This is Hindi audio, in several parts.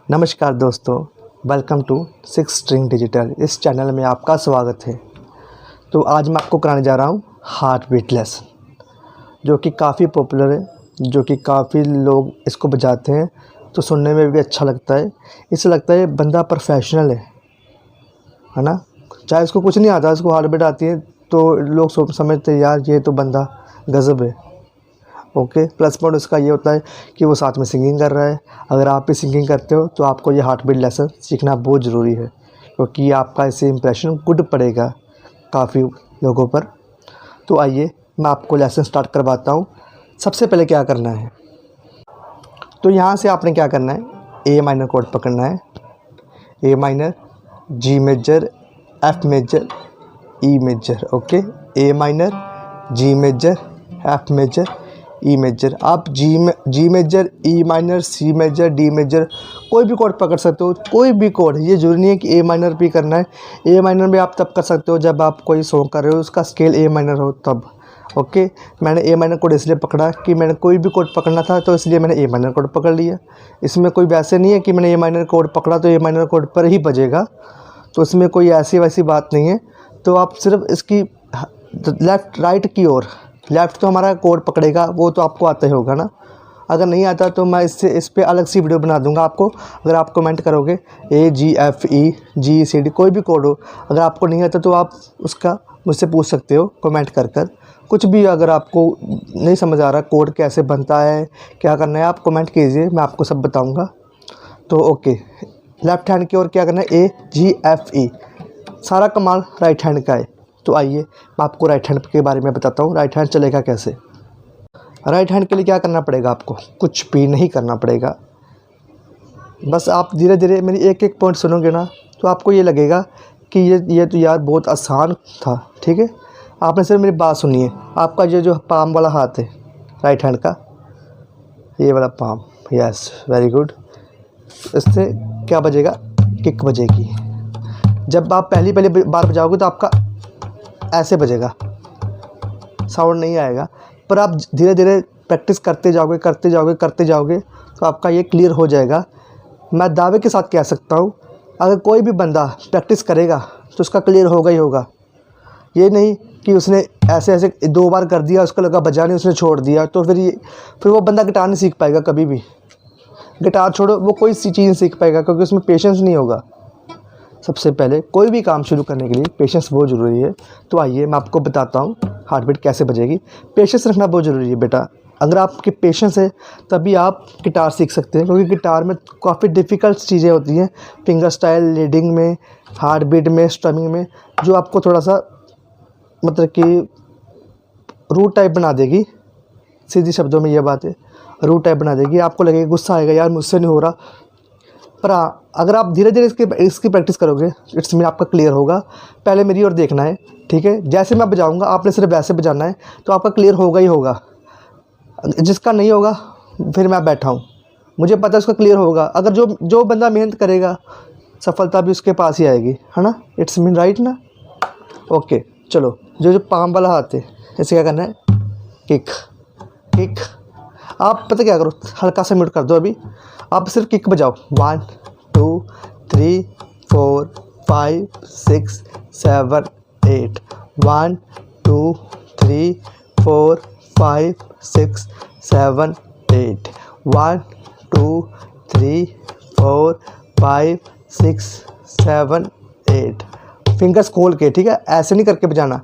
नमस्कार दोस्तों, welcome to six string digital. इस चैनल में आपका स्वागत है। तो आज मैं आपको कराने जा रहा हूँ हार्ट बीट लेसन, जो कि काफ़ी पॉपुलर है, जो कि काफ़ी लोग इसको बजाते हैं तो सुनने में भी अच्छा लगता है। इससे लगता है बंदा प्रोफेशनल है ना। चाहे इसको कुछ नहीं आता, इसको हार्ट बीट आती है तो लोग समझते हैं यार ये तो बंदा गज़ब है। ओके, प्लस पॉइंट उसका ये होता है कि वो साथ में सिंगिंग कर रहा है। अगर आप भी सिंगिंग करते हो तो आपको ये हार्ट बीट लेसन सीखना बहुत ज़रूरी है, क्योंकि आपका इससे इम्प्रेशन गुड पड़ेगा काफ़ी लोगों पर। तो आइए मैं आपको लेसन स्टार्ट करवाता हूँ। सबसे पहले क्या करना है, तो यहाँ से आपने क्या करना है, ए माइनर कोड पकड़ना है। A minor, G major, F major, E major. Okay, A minor, G major, F major, E major. आप G major, E minor, C major, D major कोई भी कोड पकड़ सकते हो, कोई भी कोड। ये जरूरी नहीं है कि ए माइनर भी करना है। ए माइनर भी आप तब कर सकते हो जब आप कोई सॉन्ग कर रहे हो, उसका स्केल ए माइनर हो तब। ओके, मैंने ए माइनर कोड इसलिए पकड़ा कि मैंने कोई भी कोड पकड़ना था तो इसलिए मैंने ए माइनर कोड पकड़ लिया। इसमें कोई वैसे नहीं है कि मैंने ए माइनर कोड पकड़ा तो ए माइनर कोड पर ही बजेगा, तो इसमें कोई ऐसी वैसी बात नहीं है। तो आप सिर्फ इसकी लेफ़्ट राइट की ओर, लेफ़्ट तो हमारा कोड पकड़ेगा, वो तो आपको आता ही होगा ना। अगर नहीं आता तो मैं इस पे अलग सी वीडियो बना दूंगा आपको। अगर आप कमेंट करोगे ए जी एफ ई जी सी डी कोई भी कोड हो, अगर आपको नहीं आता तो आप उसका मुझसे पूछ सकते हो कमेंट कर कुछ भी। अगर आपको नहीं समझ आ रहा कोड कैसे बनता है, क्या करना है, आप कमेंट कीजिए, मैं आपको सब बताऊँगा। तो ओके, लेफ़्ट हैंड की ओर क्या करना है, ए जी एफ ई। सारा कमाल राइट हैंड का है। तो आइए मैं आपको राइट हैंड के बारे में बताता हूँ, राइट हैंड चलेगा कैसे। राइट हैंड के लिए क्या करना पड़ेगा, आपको कुछ भी नहीं करना पड़ेगा। बस आप धीरे धीरे मेरी एक एक पॉइंट सुनोगे ना तो आपको ये लगेगा कि ये तो यार बहुत आसान था। ठीक है, आपने सिर्फ मेरी बात सुनी है। आपका ये जो पाम वाला हाथ है राइट हैंड का, ये वाला पाम, यस वेरी गुड। इससे क्या बजेगा, किक बजेगी। जब आप पहली बार बजाओगे तो आपका ऐसे बजेगा, साउंड नहीं आएगा। पर आप धीरे धीरे प्रैक्टिस करते जाओगे तो आपका ये क्लियर हो जाएगा। मैं दावे के साथ कह सकता हूँ, अगर कोई भी बंदा प्रैक्टिस करेगा तो उसका क्लियर होगा ही होगा। ये नहीं कि उसने ऐसे ऐसे 2 बार कर दिया, उसको लगा बजा नहीं, उसने छोड़ दिया, तो फिर वो बंदा गिटार नहीं सीख पाएगा कभी भी। गिटार छोड़ो, वो कोई सी चीज़ सीख पाएगा, क्योंकि उसमें पेशेंस नहीं होगा। सबसे पहले कोई भी काम शुरू करने के लिए पेशेंस बहुत ज़रूरी है। तो आइए मैं आपको बताता हूँ हार्ट बीट कैसे बजेगी। पेशेंस रखना बहुत ज़रूरी है बेटा। अगर आपके पेशेंस है तभी आप गिटार सीख सकते हैं, क्योंकि गिटार में काफ़ी डिफ़िकल्ट चीज़ें होती हैं, फिंगर स्टाइल, लीडिंग में, हार्ट बीट में, स्ट्रमिंग में, जो आपको थोड़ा सा मतलब कि रूट टाइप बना देगी। सीधी शब्दों में ये बात है, रूट टाइप बना देगी। आपको लगेगा, गुस्सा आएगा, यार मुझसे नहीं हो रहा। पर हाँ, अगर आप धीरे धीरे इसकी प्रैक्टिस करोगे इट्स मीन आपका क्लियर होगा। पहले मेरी ओर देखना है, ठीक है। जैसे मैं बजाऊंगा आपने सिर्फ वैसे बजाना है, तो आपका क्लियर होगा ही होगा। जिसका नहीं होगा फिर मैं बैठा हूँ, मुझे पता है उसका क्लियर होगा। अगर जो बंदा मेहनत करेगा सफलता भी उसके पास ही आएगी, है ना। इट्स मीन राइट ना। ओके चलो, जो पाम वाला हाथ है इसे क्या करना है, किक किक। आप पता क्या करो, हल्का सा म्यूट कर दो। अभी आप सिर्फ किक बजाओ, 1 2 3 4 5 6 7 8। 1 2 3 4 5 6 7 8। 1 2 3 4 5 6 7 8। फिंगर्स खोल के, ठीक है, ऐसे नहीं करके बजाना।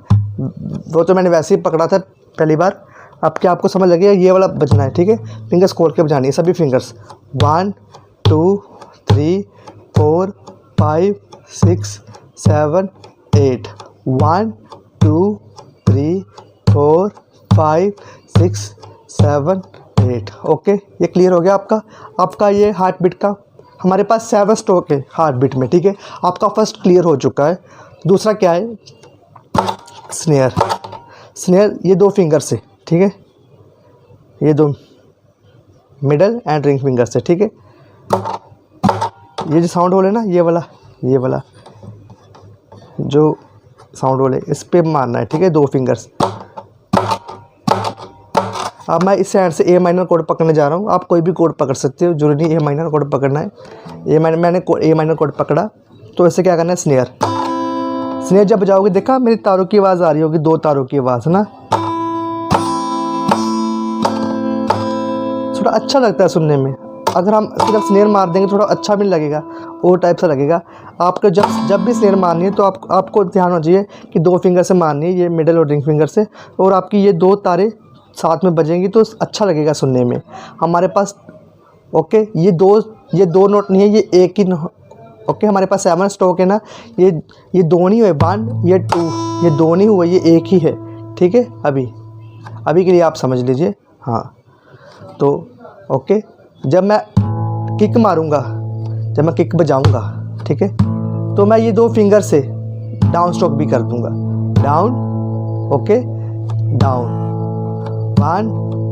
वो तो मैंने वैसे ही पकड़ा था पहली बार। अब क्या आपको समझ लगेगा, ये वाला बजना है, ठीक है। फिंगर्स खोल के बजानी है सभी फिंगर्स। 1 2 3 4 5 6 7 8। 1 2 3 4 5 6 7 8। ओके, ये क्लियर हो गया आपका ये हार्ट बीट का। हमारे पास 7 स्ट्रोक है हार्ट बीट में, ठीक है। आपका फर्स्ट क्लियर हो चुका है। दूसरा क्या है, स्नेयर ये 2 फिंगर से, ठीक है, ये 2 मिडल एंड रिंग फिंगर से, ठीक है। ये जो साउंड होल है ना, ये वाला जो साउंड होल है, इस पे मारना है, ठीक है, 2 फिंगर्स। अब मैं इस हैंड से ए माइनर कोड पकड़ने जा रहा हूँ। आप कोई भी कोड पकड़ सकते हो, जरूरी नहीं ए माइनर कोड पकड़ना है। मैंने ए माइनर कोड पकड़ा, तो ऐसे क्या करना है, स्नेयर। स्नेयर जब बजाओगे, देखा मेरी तारों की आवाज़ आ रही होगी, 2 तारों की आवाज़ ना, थोड़ा अच्छा लगता है सुनने में। अगर हम सिर्फ स्नेयर मार देंगे थोड़ा अच्छा भी लगेगा, वो टाइप सा लगेगा। आपको जब भी स्नेयर मारनी है तो आपको ध्यान होना चाहिए कि 2 फिंगर से मारनी है, ये मिडिल और रिंग फिंगर से, और आपकी ये 2 तारे साथ में बजेंगी तो अच्छा लगेगा सुनने में। हमारे पास ओके ये दो नोट नहीं है, ये एक ही ओके। हमारे पास 7 स्ट्रोक है ना, ये 2 नहीं हुए, 1 ये 2, ये 2 नहीं हुए, ये एक ही है, ठीक है। अभी के लिए आप समझ लीजिए, हाँ। तो ओके, जब मैं किक मारूंगा, जब मैं किक बजाऊंगा, ठीक है, तो मैं ये 2 फिंगर से डाउन स्ट्रोक भी कर दूंगा, डाउन, ओके, डाउन, 1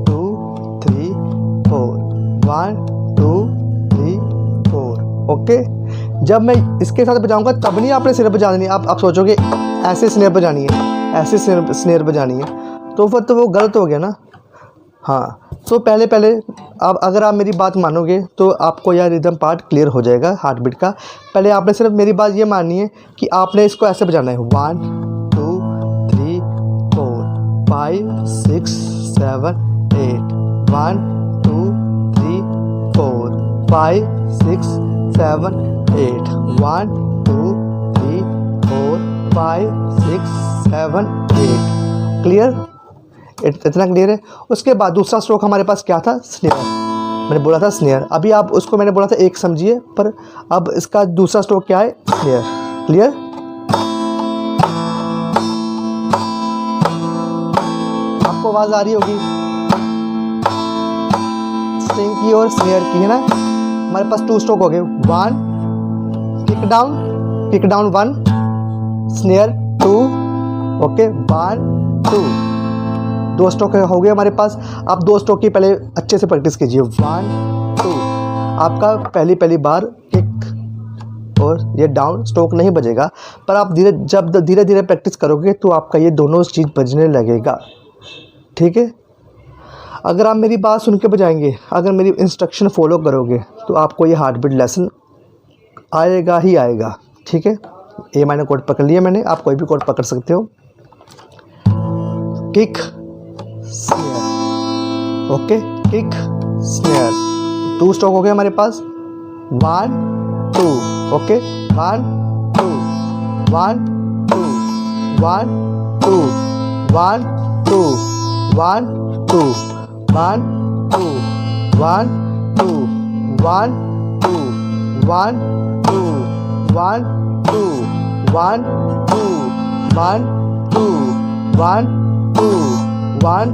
2 3 4, 1 2 3 4, ओके। जब मैं इसके साथ बजाऊंगा तब नहीं आपने स्नेयर बजानी है। आप सोचोगे ऐसे स्नेयर बजानी है, ऐसे स्नेयर बजानी है, तो फिर तो वो गलत हो गया ना। हाँ, तो पहले अब अगर आप मेरी बात मानोगे तो आपको यह रिदम पार्ट क्लियर हो जाएगा हार्ट बीट का। पहले आपने सिर्फ मेरी बात ये माननी है कि आपने इसको ऐसे बजाना है, 1 2 3 4 5 6 7 8, 1 2 3 4 5 6 7 8, 1 2 3 4 5 6 7 8। क्लियर? इतना क्लियर है। उसके बाद दूसरा स्ट्रोक हमारे पास क्या था, स्नेयर। मैंने बोला था स्नेयर, अभी आप उसको मैंने बोला था एक समझिए, पर अब इसका दूसरा स्ट्रोक क्या है, स्नेयर। क्लियर? आपको आवाज आ रही होगी स्ट्रिंग की और स्नेयर की, है ना। हमारे पास 2 स्ट्रोक हो गए, 1 kick down 1, snare 2, okay, 1 2, 2 stroke हो गए हमारे पास। आप 2 स्ट्रोक की पहले अच्छे से प्रैक्टिस कीजिए, 1 2। आपका पहली बार किक और ये डाउन स्ट्रोक नहीं बजेगा, पर आप धीरे धीरे प्रैक्टिस करोगे तो आपका ये दोनों चीज़ बजने लगेगा, ठीक है। अगर आप मेरी बात सुन के बजाएंगे, अगर मेरी इंस्ट्रक्शन फॉलो करोगे तो आपको ये हार्ट बीट लेसन आएगा ही आएगा, ठीक है। ए माइनर कोड पकड़ लिया मैंने, आप कोई भी कोड पकड़ सकते हो। Kick snare, okay, kick snare, 2 stroke हो गए हमारे पास, 1 2, ओके, 1 2 1 2 1 2 1 2 1 2 1 2 1 2 1 2 1 2 1 2 1 2 1 2 1 2 1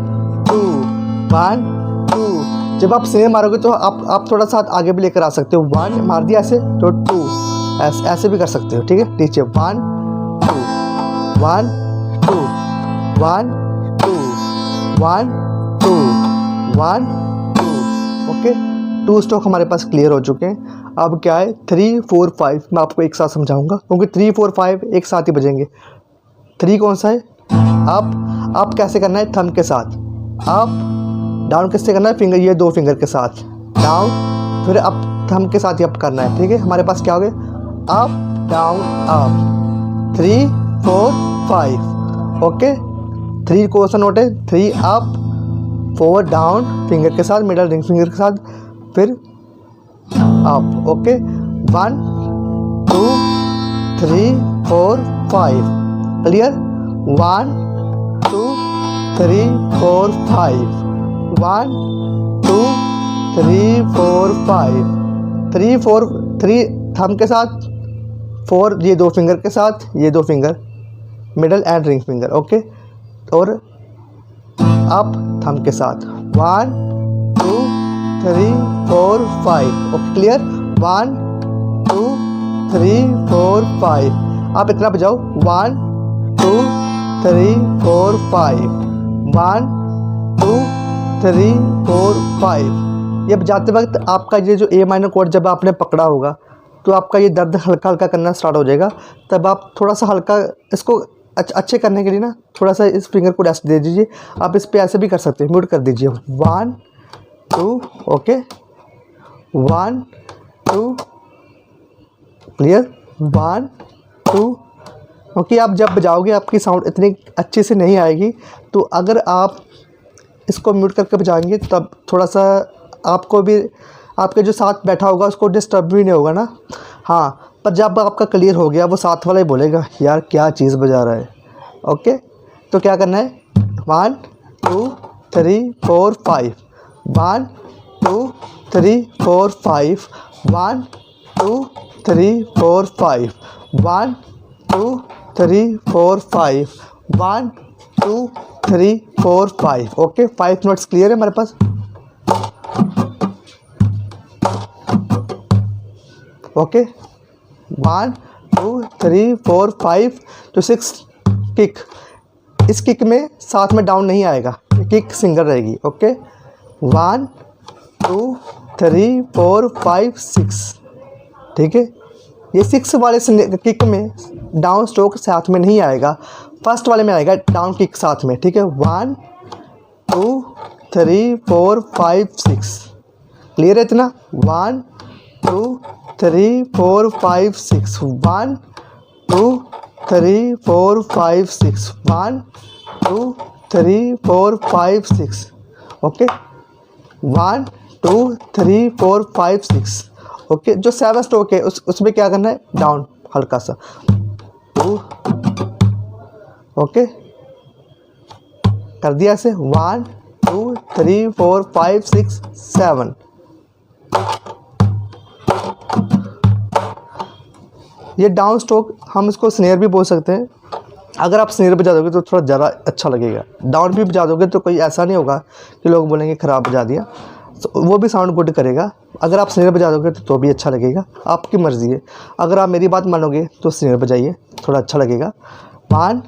2 1 2। जब आप स्नेयर मारोगे तो आप थोड़ा सा आगे भी लेकर आ सकते हो, 1 मार दिया ऐसे तो 2, ऐसे भी कर सकते हो, ठीक है। नीचे 1 2 1 2 1 2 1 2 1 2, ओके। 2 स्ट्रोक हमारे पास क्लियर हो चुके हैं। अब क्या है, 3 4 5 मैं आपको एक साथ समझाऊंगा, क्योंकि 3 4 5 एक साथ ही बजेंगे। 3 कौन सा है, आप कैसे करना है, थंब के साथ। आप डाउन किससे करना है, फिंगर, ये 2 फिंगर के साथ डाउन, फिर अप थंब के साथ ही अप करना है, ठीक है। हमारे पास क्या हो गया, अप डाउन अप, 3 4 5, ओके। 3 कौन सा नोट है, 3 अप 4 डाउन फिंगर के साथ, मिडल रिंग फिंगर के साथ, फिर अप, ओके। 1 2 3 4 5, क्लियर। 1 2 3 4 5, 1 2 3 4 5, 3 4 3 थंब के साथ, 4 ये 2 फिंगर के साथ, ये 2 finger middle and ring finger, okay. और अप थंब के साथ, 1 2 3 4 5, ओके, क्लियर। 1 2 3 4 5, आप इतना बजाओ, 1 2 3 4 5, 1 2 3 4 5। ये बजाते वक्त आपका ये जो ए माइनर कोड जब आपने पकड़ा होगा तो आपका ये दर्द हल्का हल्का करना स्टार्ट हो जाएगा। तब आप थोड़ा सा हल्का इसको अच्छे करने के लिए ना थोड़ा सा इस फिंगर को रेस्ट दे दीजिए। आप इस पे ऐसे भी कर सकते हैं, म्यूट कर दीजिए। 1 2 ओके, 1 2 क्लियर, 1 2 ओके। आप जब बजाओगे आपकी साउंड इतनी अच्छे से नहीं आएगी, तो अगर आप इसको म्यूट करके बजाएंगे तब थोड़ा सा आपको भी, आपके जो साथ बैठा होगा उसको डिस्टर्ब भी नहीं होगा ना। हाँ, पर जब आपका क्लियर हो गया वो साथ वाला ही बोलेगा यार क्या चीज़ बजा रहा है। ओके, तो क्या करना है, 1 2 3 4 5, 1 2 3 4 5, 1 2 3 4 5, 1 2 3 4 5, 1 2 3 4 5। ओके, 5 नोट्स क्लियर है हमारे पास। ओके, 1 2 3 4 5 तो 6 किक, इस किक में साथ में डाउन नहीं आएगा, किक सिंगल रहेगी। ओके, 1 2 3 4 5 6, ठीक है। ये 6 वाले किक में डाउन स्ट्रोक साथ में नहीं आएगा, फर्स्ट वाले में आएगा डाउन किक साथ में, ठीक है। 1 2 3 4 5 6 क्लियर है इतना। 1 2 3 4 5 6, 1 2 3 4 5 6, 1 2 3 4 5 6। ओके, 1 2 3 4 5 6। ओके, जो 7 स्ट्रोक है उसमें क्या करना है, डाउन हल्का सा 2। ओके, कर दिया ऐसे, 1 2 3 4 5 6 7। ये डाउन स्ट्रोक हम इसको स्नेयर भी बोल सकते हैं। अगर आप स्नेयर बजा दोगे तो थोड़ा ज़्यादा अच्छा लगेगा, डाउन भी बजा दोगे तो कोई ऐसा नहीं होगा कि लोग बोलेंगे ख़राब बजा दिया, तो वो भी साउंड गुड करेगा। अगर आप स्नेयर बजा दोगे तो भी अच्छा लगेगा, आपकी मर्ज़ी है। अगर आप मेरी बात मानोगे तो स्नेयर बजाइए, थोड़ा अच्छा लगेगा। 1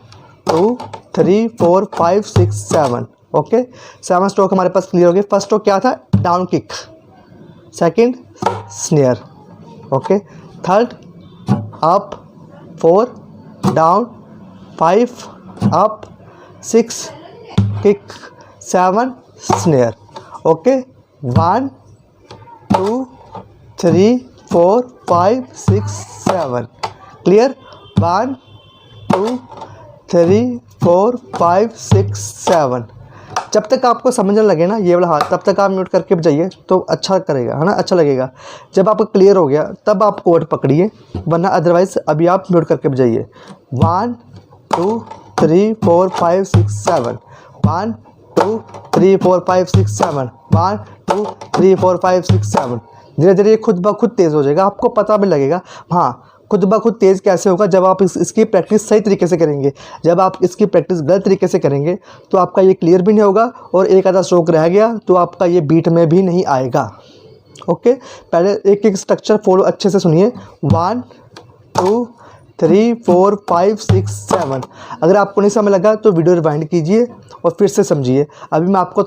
2 3 4 5 6 7। ओके, 7 स्ट्रोक हमारे पास क्लियर हो गए। फर्स्ट स्ट्रोक क्या था, down kick, second snare, okay, third up, 4 down, 5 up, 6 kick, 7 snare. Okay, 1 2 3 4 5 6 7 clear. 1 2 3 4 5 6 7। जब तक आपको समझने लगे ना ये वाला हाथ, तब तक आप म्यूट करके बजाइए तो अच्छा करेगा, है ना, अच्छा लगेगा। जब आपको क्लियर हो गया तब आप कोड पकड़िए, वरना अदरवाइज़ अभी आप म्यूट करके बजाइए। 1 2 3 4 5 6 7, 1 2 3 4 5 6 7, 1 2 3 4 5 6 7। धीरे धीरे ये खुद ब खुद तेज़ हो जाएगा, आपको पता भी लगेगा। हाँ, खुद ब खुद तेज़ कैसे होगा, जब आप इसकी प्रैक्टिस सही तरीके से करेंगे। जब आप इसकी प्रैक्टिस गलत तरीके से करेंगे तो आपका ये क्लियर भी नहीं होगा, और एक आधा स्ट्रोक रह गया तो आपका ये बीट में भी नहीं आएगा। ओके, पहले एक एक स्ट्रक्चर फॉलो अच्छे से सुनिए। 1 2 3 4 5 6 7। अगर आपको नहीं समझ लगा तो वीडियो रिवाइंड कीजिए और फिर से समझिए। अभी मैं आपको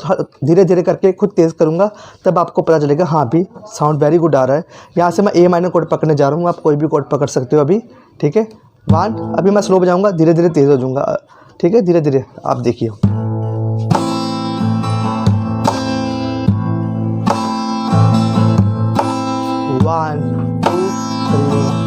धीरे धीरे करके खुद तेज़ करूँगा, तब आपको पता चलेगा हाँ भी साउंड वेरी गुड आ रहा है। यहाँ से मैं ए माइनर कोड पकड़ने जा रहा हूँ, आप कोई भी कोड पकड़ सकते हो अभी, ठीक है। 1 अभी मैं स्लो बजाऊँगा, धीरे धीरे तेज़ हो जाऊँगा, ठीक है, धीरे धीरे आप देखिए। One two three.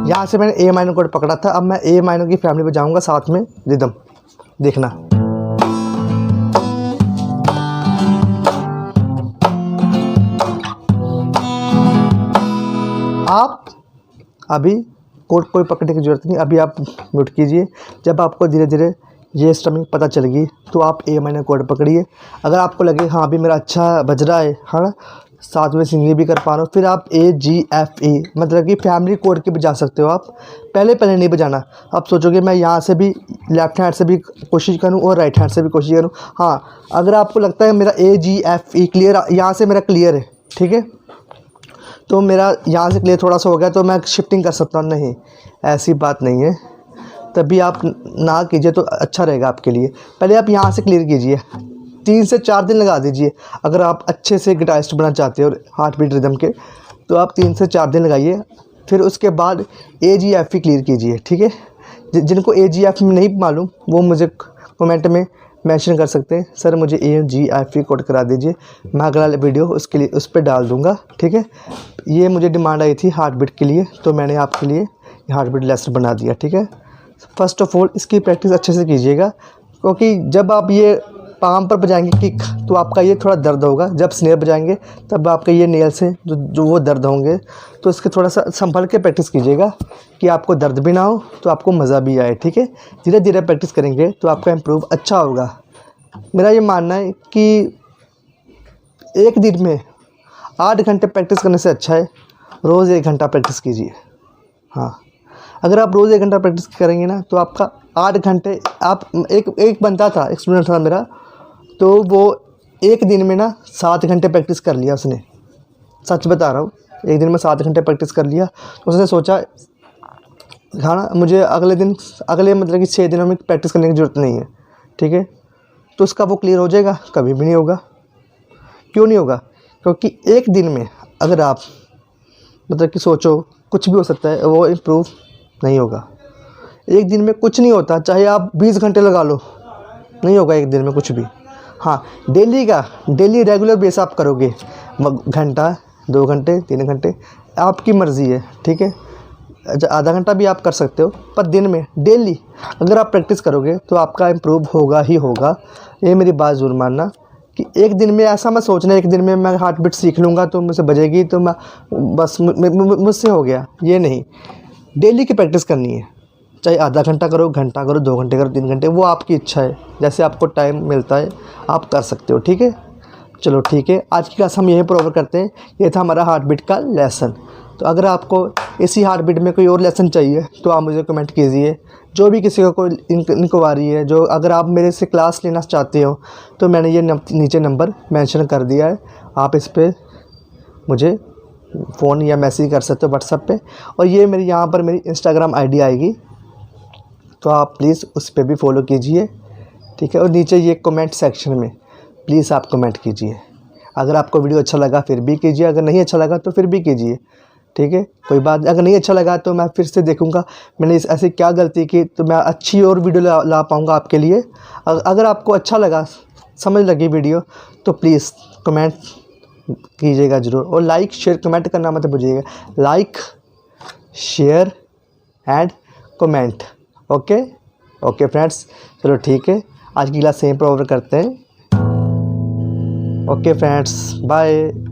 यहाँ से मैंने ए माइनर कोड पकड़ा था, अब मैं ए माइनर की फैमिली पे जाऊँगा, साथ में रिदम देखना। आप अभी कोड कोई पकड़ने की ज़रूरत नहीं, अभी आप म्यूट कीजिए। जब आपको धीरे धीरे ये स्ट्रमिंग पता चलेगी तो आप ए माइनर कोड पकड़िए। अगर आपको लगे हाँ अभी मेरा अच्छा बज रहा है, हाँ, साथ में सिंगिंग भी कर पा रहा हूँ। फिर आप AGFE मतलब कि फैमिली कोड के भी जा सकते हो आप। पहले नहीं बजाना। आप सोचोगे मैं यहाँ से भी लेफ्ट हैंड से भी कोशिश करूँ और राइट हैंड से भी कोशिश करूँ। हाँ, अगर आपको लगता है मेरा AGFE क्लियर, यहाँ से मेरा क्लियर है, ठीक है, तो मेरा यहाँ से क्लियर थोड़ा सा हो गया तो मैं शिफ्टिंग कर सकता हूँ। नहीं, ऐसी बात नहीं है। तभी आप ना कीजिए तो अच्छा रहेगा आपके लिए। पहले आप यहाँ से क्लियर कीजिए, 3 से 4 दिन लगा दीजिए। अगर आप अच्छे से गिटारिस्ट बनना चाहते हो हार्ट बीट रिदम के, तो आप 3 से 4 दिन लगाइए। फिर उसके बाद AGFE क्लियर कीजिए, ठीक है। जिनको AGFE में नहीं मालूम वो मुझे कमेंट में मेंशन कर सकते हैं, सर मुझे AGFE कोड करा दीजिए। मैं अगला वीडियो उसके लिए उस पर डाल दूँगा, ठीक है। ये मुझे डिमांड आई थी हार्ट बीट के लिए, तो मैंने आपके लिए हार्ट बीट लेसन बना दिया, ठीक है। फर्स्ट ऑफ ऑल इसकी प्रैक्टिस अच्छे से कीजिएगा, क्योंकि जब आप ये पाम पर बजाएंगे किक तो आपका ये थोड़ा दर्द होगा। जब स्नेयर बजाएंगे तब आपके ये नेल से जो वो दर्द होंगे। तो इसके थोड़ा सा संभल के प्रैक्टिस कीजिएगा कि आपको दर्द भी ना हो, तो आपको मज़ा भी आए, ठीक है। धीरे धीरे प्रैक्टिस करेंगे तो आपका इम्प्रूव अच्छा होगा। मेरा ये मानना है कि एक दिन में 8 घंटे प्रैक्टिस करने से अच्छा है रोज़ 1 घंटा प्रैक्टिस कीजिए। हाँ, अगर आप रोज़ 1 घंटा प्रैक्टिस करेंगे ना तो आपका 8 घंटे आप एक बंदा था, एक स्टूडेंट था मेरा, तो वो एक दिन में ना 7 घंटे प्रैक्टिस कर लिया उसने। सच बता रहा हूँ, एक दिन में 7 घंटे प्रैक्टिस कर लिया। तो उसने सोचा हाँ ना, मुझे अगले मतलब कि 6 दिनों में प्रैक्टिस करने की ज़रूरत नहीं है, ठीक है। तो उसका वो क्लियर हो जाएगा? कभी भी नहीं होगा। क्यों नहीं होगा? क्योंकि एक दिन में अगर आप मतलब कि सोचो कुछ भी हो सकता है, वो इम्प्रूव नहीं होगा। एक दिन में कुछ नहीं होता, चाहे आप 20 घंटे लगा लो, नहीं होगा एक दिन में कुछ भी। हाँ, डेली रेगुलर बेस आप करोगे, घंटा, 2 घंटे, 3 घंटे, आपकी मर्ज़ी है, ठीक है। आधा घंटा भी आप कर सकते हो, पर दिन में डेली अगर आप प्रैक्टिस करोगे तो आपका इम्प्रूव होगा ही होगा। ये मेरी बात ज़रूर मानना कि एक दिन में ऐसा मत सोचना एक दिन में मैं हार्ट बीट सीख लूँगा तो मुझसे बजेगी तो मैं बस मुझसे हो गया। ये नहीं, डेली की प्रैक्टिस करनी है। चाहे आधा घंटा करो, घंटा करो, 2 घंटे करो, 3 घंटे, वो आपकी इच्छा है। जैसे आपको टाइम मिलता है आप कर सकते हो, ठीक है। चलो ठीक है, आज की क्लास हम यहीं पर ओवर करते हैं। ये था हमारा हार्ट बीट का लेसन। तो अगर आपको इसी हार्ट बीट में कोई और लेसन चाहिए तो आप मुझे कमेंट कीजिए। जो भी किसी को कोई इंक्वायरी है, जो अगर आप मेरे से क्लास लेना चाहते हो तो मैंने ये नीचे नंबर मेंशन कर दिया है, आप इस पर मुझे फ़ोन या मैसेज कर सकते हो व्हाट्सएप पे। और ये मेरी यहाँ पर मेरी इंस्टाग्राम आईडी आएगी, तो आप प्लीज़ उस पर भी फॉलो कीजिए, ठीक है। और नीचे ये कमेंट सेक्शन में प्लीज़ आप कमेंट कीजिए। अगर आपको वीडियो अच्छा लगा फिर भी कीजिए, अगर नहीं अच्छा लगा तो फिर भी कीजिए, ठीक है। कोई बात, अगर नहीं अच्छा लगा तो मैं फिर से देखूंगा मैंने ऐसी क्या गलती की, तो मैं अच्छी और वीडियो ला पाऊँगा आपके लिए। अगर आपको अच्छा लगा, समझ लगी वीडियो, तो प्लीज़ कमेंट कीजिएगा ज़रूर। और लाइक शेयर कमेंट करना मत भूलिएगा। Like share and comment. Okay friends, चलो ठीक है, आज की क्लास यहीं पर ओवर करते हैं। Okay friends, bye.